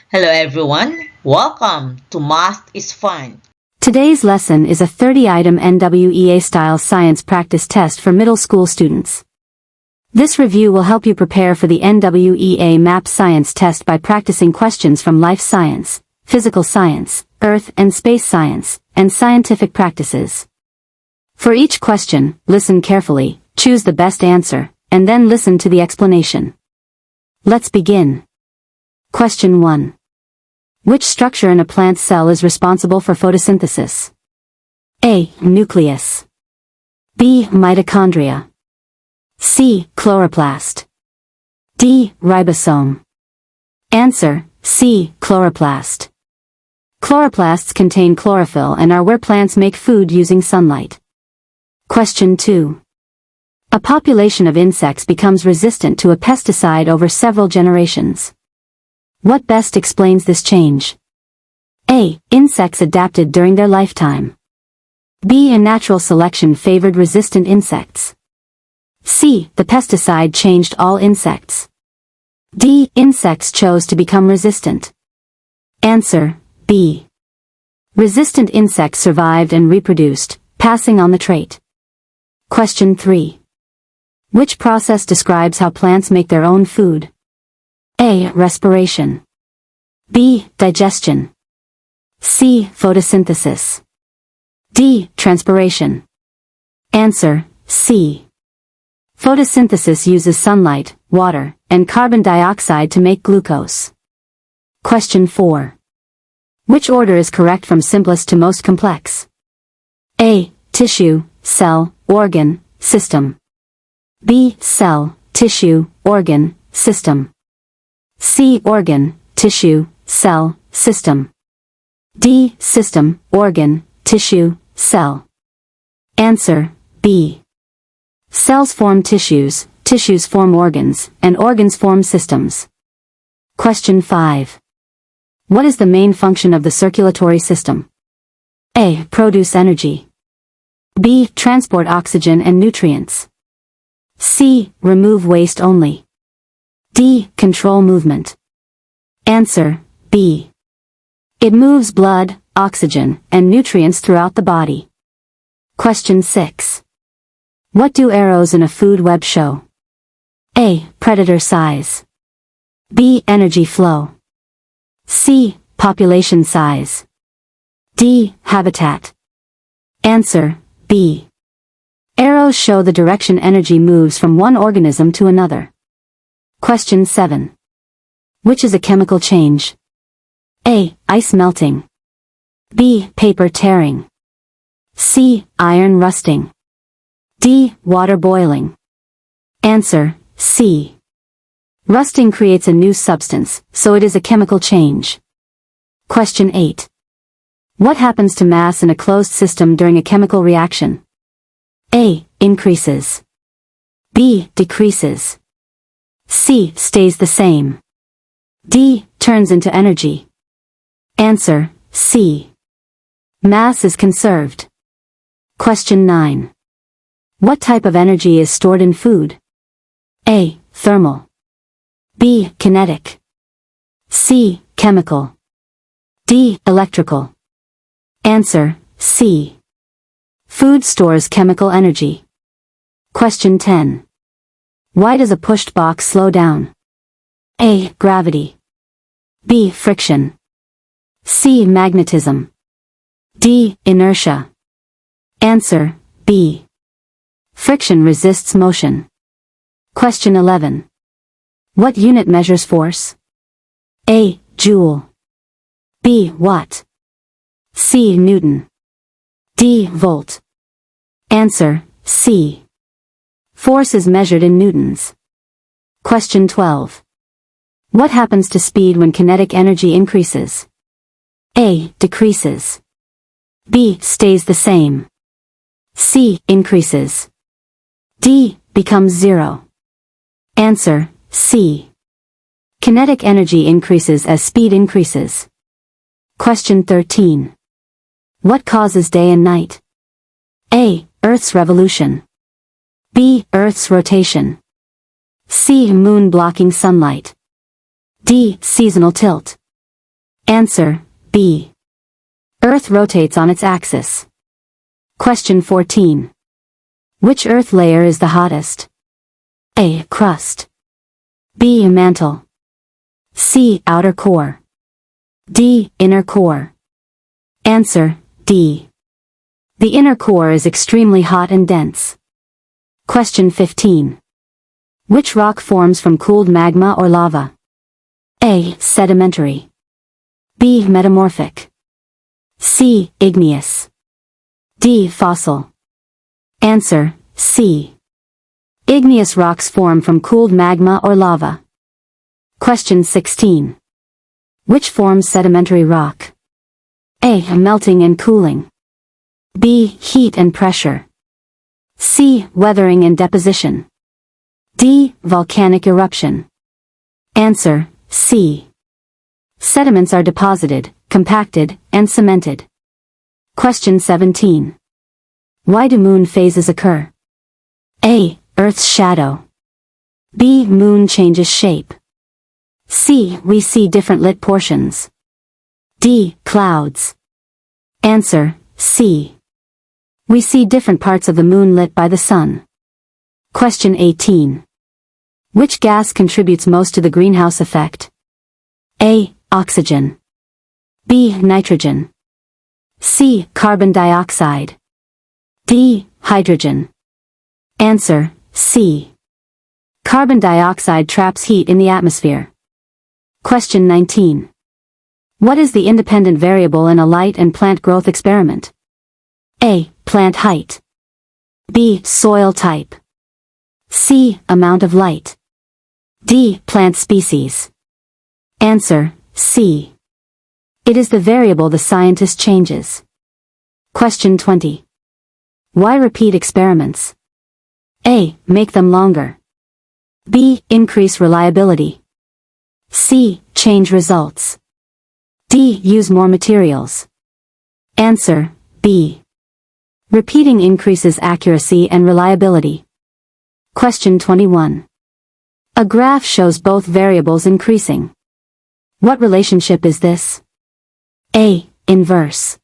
Hello everyone, welcome to Math is Fun. Today's lesson is a 30-item NWEA-style science practice test for middle school students. This review will help you prepare for the NWEA MAP Science test by practicing questions from life science, physical science, earth and space science, and scientific practices. For each question, listen carefully, choose the best answer, and then listen to the explanation. Let's begin. Question 1. Which structure in a plant cell is responsible for photosynthesis? A. Nucleus. B. Mitochondria. C. Chloroplast. D. Ribosome. Answer: C. Chloroplast. Chloroplasts contain chlorophyll and are where plants make food using sunlight. Question 2. A population of insects becomes resistant to a pesticide over several generations. What best explains this change? A. Insects adapted during their lifetime. B. A natural selection favored resistant insects. C. The pesticide changed all insects. D. Insects chose to become resistant. Answer: B. Resistant insects survived and reproduced, passing on the trait. Question 3. Which process describes how plants make their own food? A. Respiration. B. Digestion. C. Photosynthesis. D. Transpiration. Answer: C. Photosynthesis uses sunlight, water, and carbon dioxide to make glucose. Question 4. Which order is correct from simplest to most complex? A. Tissue, cell, organ, system. B. Cell, tissue, organ, system. C. Organ, tissue, cell, system. D. System, organ, tissue, cell. Answer: B. Cells form tissues, tissues form organs, and organs form systems. Question 5. What is the main function of the circulatory system? A. Produce energy. B. Transport oxygen and nutrients. C. Remove waste only. D. Control movement. Answer: B. It moves blood, oxygen, and nutrients throughout the body. Question 6. What do arrows in a food web show? A. Predator size. B. Energy flow. C. Population size. D. Habitat. Answer: B. Arrows show the direction energy moves from one organism to another. Question 7. Which is a chemical change? A. Ice melting. B. Paper tearing. C. Iron rusting. D. Water boiling. Answer: C. Rusting creates a new substance, so it is a chemical change. Question 8. What happens to mass in a closed system during a chemical reaction? A. Increases. B. Decreases. C. Stays the same. D. Turns into energy. Answer: C. Mass is conserved. Question 9. What type of energy is stored in food? A. Thermal. B. Kinetic. C. Chemical. D. Electrical. Answer: C. Food stores chemical energy. Question 10. Why does a pushed box slow down? A. Gravity. B. Friction. C. Magnetism. D. Inertia. Answer: B. Friction resists motion. Question 11. What unit measures force? A. Joule. B. Watt. C. Newton. D. Volt. Answer: C. Force is measured in newtons. Question 12. What happens to speed when kinetic energy increases? A. Decreases. B. Stays the same. C. Increases. D. Becomes zero. Answer: C. Kinetic energy increases as speed increases. Question 13. What causes day and night? A. Earth's revolution. B. Earth's rotation. C. Moon blocking sunlight. D. Seasonal tilt. Answer, B. Earth rotates on its axis. Question 14. Which Earth layer is the hottest? A. Crust. B. Mantle. C. Outer core. D. Inner core. Answer, D. The inner core is extremely hot and dense. Question 15. Which rock forms from cooled magma or lava? A. Sedimentary. B. Metamorphic. C. Igneous. D. Fossil. Answer, C. Igneous rocks form from cooled magma or lava. Question 16. Which forms sedimentary rock? A. Melting and cooling. B. Heat and pressure. C. Weathering and deposition. D. Volcanic eruption. Answer, C. Sediments are deposited, compacted, and cemented. Question 17. Why do moon phases occur? A. Earth's shadow. B. Moon changes shape. C. We see different lit portions. D. Clouds. Answer, C. We see different parts of the moon lit by the sun. Question 18. Which gas contributes most to the greenhouse effect? A. Oxygen. B. Nitrogen. C. Carbon dioxide. D. Hydrogen. Answer, C. Carbon dioxide traps heat in the atmosphere. Question 19. What is the independent variable in a light and plant growth experiment? A. Plant height. B. Soil type. C. Amount of light. D. Plant species. Answer, C. It is the variable the scientist changes. Question 20. Why repeat experiments? A. Make them longer. B. Increase reliability. C. Change results. D. Use more materials. Answer, B. Repeating increases accuracy and reliability. Question 21. A graph shows both variables increasing. What relationship is this? A. Inverse.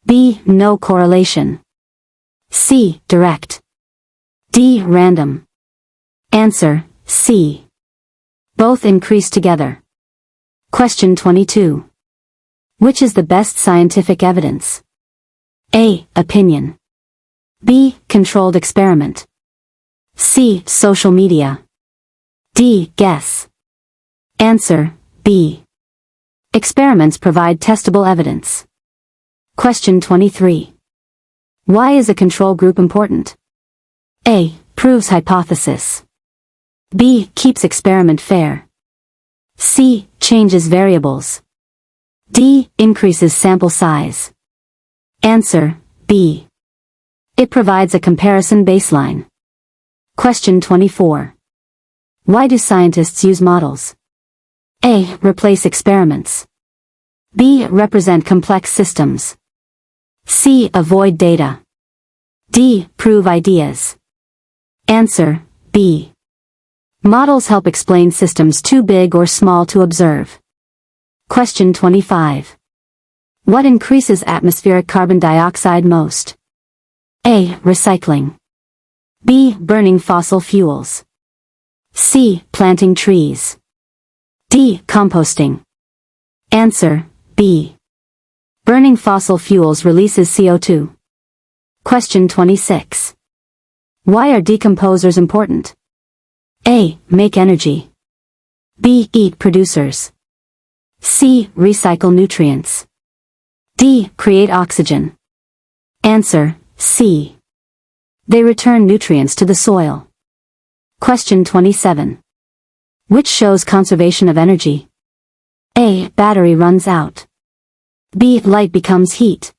B. No correlation. C. Direct. D. Random. Answer, C. Both increase together. Question 22. Which is the best scientific evidence? A. Opinion. B. Controlled experiment. C. Social media. D. Guess. Answer, B. Experiments provide testable evidence. Question 23. Why is a control group important? A. Proves hypothesis. B. Keeps experiment fair. C. Changes variables. D. Increases sample size. Answer, B. It provides a comparison baseline. Question 24. Why do scientists use models? A. Replace experiments. B. Represent complex systems. C. Avoid data. D. Prove ideas. Answer, B. Models help explain systems too big or small to observe. Question 25. What increases atmospheric carbon dioxide most? A. Recycling. B. Burning fossil fuels. C. Planting trees. D. Composting. Answer, B. Burning fossil fuels releases CO2. Question 26. Why are decomposers important? A. Make energy. B. Eat producers. C. Recycle nutrients. D. Create oxygen. Answer, C. They return nutrients to the soil. Question 27. Which shows conservation of energy? A. Battery runs out. B. Light becomes heat.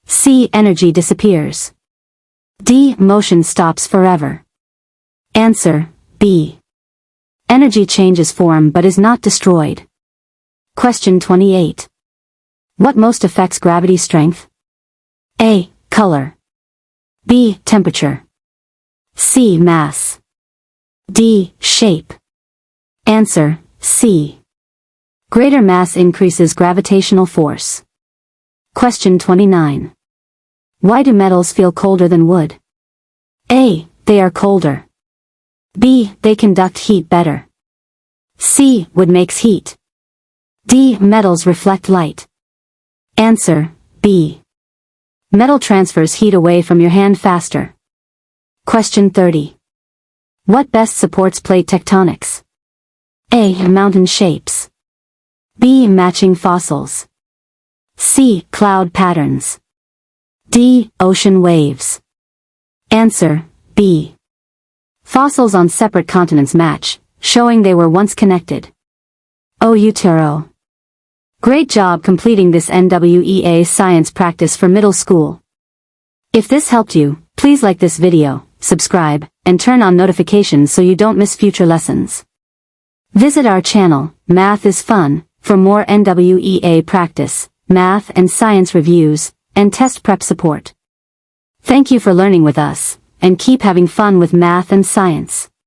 C. Energy disappears. D. Motion stops forever. Answer, B. Energy changes form but is not destroyed. Question 28. What most affects gravity strength? A. Color. B. Temperature. C. Mass. D. Shape. Answer, C. Greater mass increases gravitational force. Question 29. Why do metals feel colder than wood? A. They are colder. B. They conduct heat better. C. Wood makes heat. D. Metals reflect light. Answer, B. Metal transfers heat away from your hand faster. Question 30. What best supports plate tectonics? A. Mountain shapes. B. Matching fossils. C. Cloud patterns. D. Ocean waves. Answer, B. Fossils on separate continents match, showing they were once connected. O utero. Great job completing this NWEA science practice for middle school. If this helped you, please like this video, subscribe, and turn on notifications so you don't miss future lessons. Visit our channel, Math is Fun, for more NWEA practice, math and science reviews, and test prep support. Thank you for learning with us, and keep having fun with math and science.